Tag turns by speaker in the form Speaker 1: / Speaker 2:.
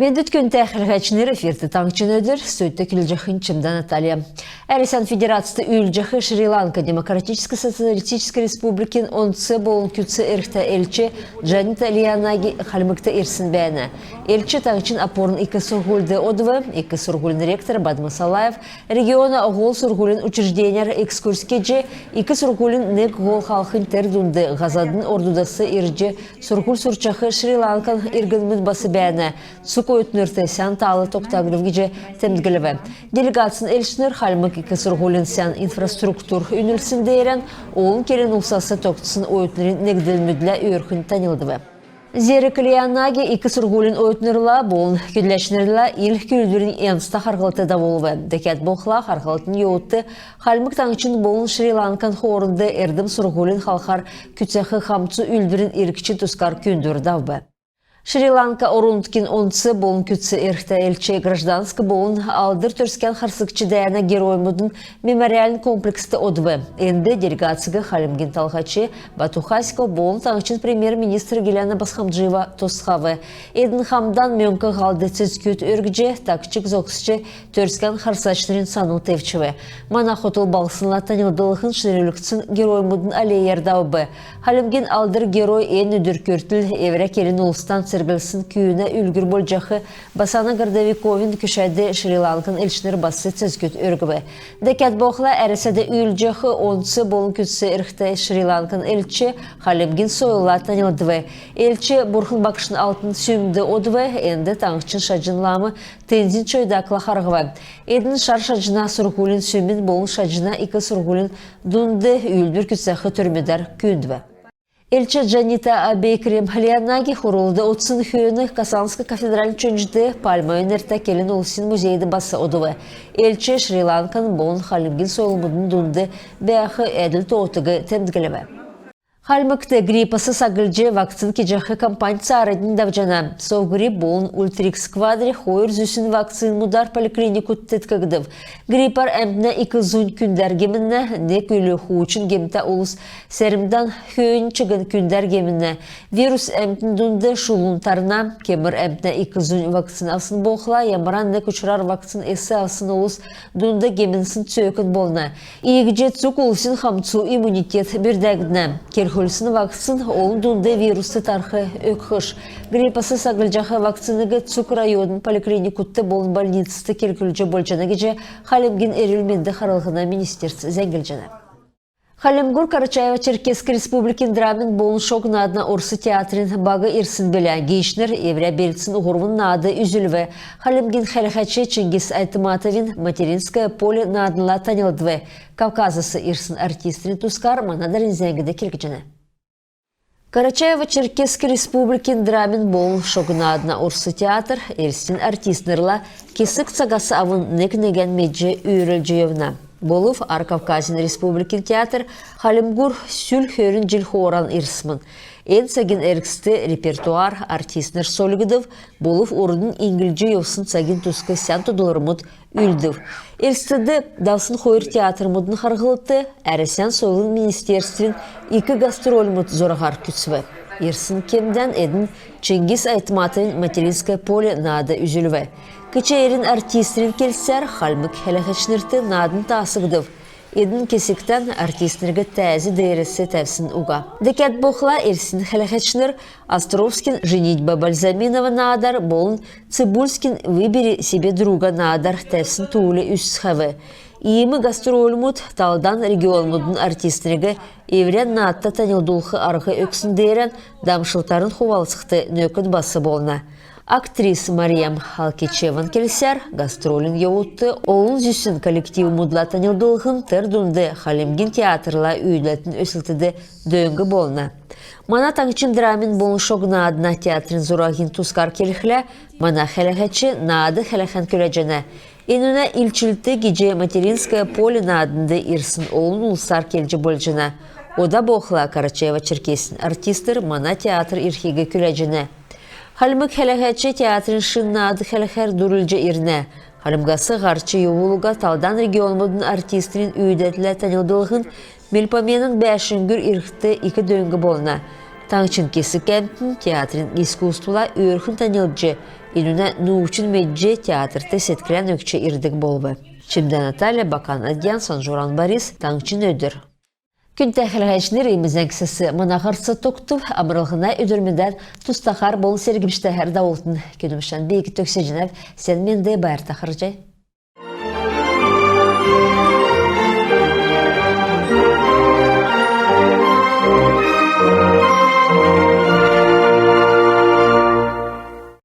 Speaker 1: Мендет күнті әхілғачыныр эфирті таңчынөдір, сөйтті күлжіхін чымда Наталья. Әрісан Федерацияты үйлжіхі Шри-Ланка Демократической Социалистической Республикин онцы болын күтсі әріқті әлчі Джанита Лиянаги қалмыкты ерсін бәйіні. Әлчі таңчын апорын екі сұрғылды одывы, екі сұрғылын ректор Бадма Салаев, региона оғыл сұрғылын учрежденияр экскурскеджі, екі сұрғылын нек ғол халқын тәрдунды ғазадың ордудасы ерджі сұрғыл сұрчақы Шри-Ланкан иргінмін басы бәйіні. Көйтінірті сән талы тоқтағылып кеже тәмдгіліві. Делегациян әлшінір қалмық екі сұрғылын сән инфраструктур үнілсін дейрен, олын келін ұлсасы тоқтысын ойытнырын негділмідлі үйіркін танылдывы. Зері Кілиянаги екі сұрғылын ойытнырла, болын күдләшінірла ил күлдірін енста қарғылты да болуы. Декет боқла қарғылтын еуітті қалмық таңчын болын Шри-Ланкан хорынды әрдім сұрғылын қалқар күтсәқі қамтсы үлдірін еркічі тұскар күндір давбы. Шри-Ланка орунткин онцы болын күтсі әрхті әлче гражданскы болын алдыр түрскен қарсықчы даяна героймудын мемориалын комплексті одвы. Энді делегацияға Халимгин Талхачы Батухасько болын таңчын премьер-министр Геляна Басхамджиева тосқавы. Эдін хамдан мөнкі ғалды ціз күт өргіже, такчык зоқсычы түрскен қарсачнырын сану тевчіві. Мана хотыл балсынла танылдылығын шырылықсын героймудын алейердауы. Халимгин алдыр герой ен үдір көртіл евре келін ұлыстан сіргілсін күйіне үлгір болжақы Басана Гордовиковин күшәді Шри-Ланкан елшінер басы цезгөт өргібі. Декет боқла әрісәді үлжақы онсы болын күтсі ірхті Шри-Ланкан елчі Халимгин сойыла танылдывы. Елчі бұрхын бақшын алтын сүйімді одывы, әнді таңқчын шаджынламы тензин чойдақла қарғывы. Едін шар шаджына сұрғылын сүйімін болын шаджына икі сұрғылын дұнды үлдір күтсәқі түрмедар күйіндіві. Элче Джанита Абейкрем Лиянаги хурулды отсын хүйіні Касанска кафедралін чөнжді Пальма өнерті келін олсын музейді басы одывы. Элче Шри-Ланкан болын Халимгин сойлымыдың дұнды бәяқы әділ тоғытығы тәмдгілімі. Халмыкты гриппасы сагылжы вакцин кежақы компания арыдың давжана. Сов грипп болын ультрикс квадри хойыр зүсін вакцин мудар поликлинику теткігдів. Гриппар әмдіне 2 зұн күндер гемінне, не күлі хуучын гемті олыс сәрімдан хүйін чыгын күндер гемінне. Вирус әмдін дүнді шулунтарына, кемір әмдіне 2 зұн вакцин асын боқла, ямаран не күчірар вакцин эсі асын олыс дүнді гемінсін цөкін болна. Иегже цук олысын хамцу иммунитет бірдәгдіне. Хөлсін вакцин олын дүнді вирусты тархы өкхыш. Гриппасы сағылжақы вакциныға цук районын поликлиникутты болын больницысты келкілжі болжана кеже Халимгин әрілменді қаралғына министерці зәңгілжана. Халимгур Карачаева-Черкесский республикин драмин болын шоғына адына орсы театрин бағы ирсін білі. Гейшнер евря белцін ұғырмын нады үзілві. Халимгин Хәліхачы Чингис Айтыматовин материнское поле надынла танылдвы. Кавказысы ирсін артистрин тускар манадарин зәңгіде келгіжіні. Карачаева-Черкесский республикин драмин болын шоғына адына орсы театр ирсін артистнырла кесік цагасы авын нек-неген меджі үйрілжіевна. Болув Ар-Кавказин республикин театр Халимгур сүл хөрін жил хоран ирсмын. Эн сагин әркісті репертуар артистнер солгыдыв, болув орынын ингілжі евсын сагин тұсқы сән тұдылырмыд үлдів. Әркістіді давсын хойыр театр мұдын қарғылыты, әресен сойлын министерствен 2 гастрольмыд зорағар күтсіві. Ирсын кемден әдін Чингис Айтматовин материнское поле нады үзілві. Кычайрын артистрин келсер, Халмык Хәліхәчнірті надын тасығдыв. Едін кесіктен артистрігі тәзі дейресі тәвсін уға. Декет боқла Эрсин Хәліхәчнір Островскин «Женитьба Бальзаминова» надар, болын Цибульскин «Выбери себе друга» надар тәвсін туылы үсхавы. Иемі гастрольмуд талдан регионмудын артистрігі еврен наатта танылдулқы арғы өксіндерен дамшылтарын хувалсықты нөкін басы болна. Актрис Мариям Халкичеван келсер, гастролин еуытты, олын зүсін коллектив мудла танылдулғын тырдунды Халимгин театрла үйділетін өсілтіді дөңгі болна. Мана таңчын драмин болын шоғына адына театрин зурағын тускар келіхлі, мана хәліхәчі нады хәліхэн көләжіні. Енуна илчілті геже материнское поле надынды ирсын олын ұлсар келжі болжына. Ода боқла Карачаева-Черкесин артистер мана театр ирхиге көләжіні. Халимык Хәліхәчі театрын шыннады хәліхәр дүрілжі ирне. Халимгасы ғарчы еуылуға талдан регионмудын артистрин үйдәтілі танылдылығын Мелпоменің бәшінгүр ирхті 2 дөңгі болна. Таңчын кесі кәмтін театрын искусствола өрхін танылжы, илуна нуучын меджи театрты сеткілен өкче ирдік болбы. Чимда Наталья, Бакан Адьян, Санжуран Борис, таңчын өдір. Күн тәхілғайшыныр емізен кісісі мұнағырсы тоқту, амырылғына өдірмеден тұстақар болын сергімшті әрда олтын. Күнімшан бейгі төксе жінәр, сен менде байыр тақыр жай.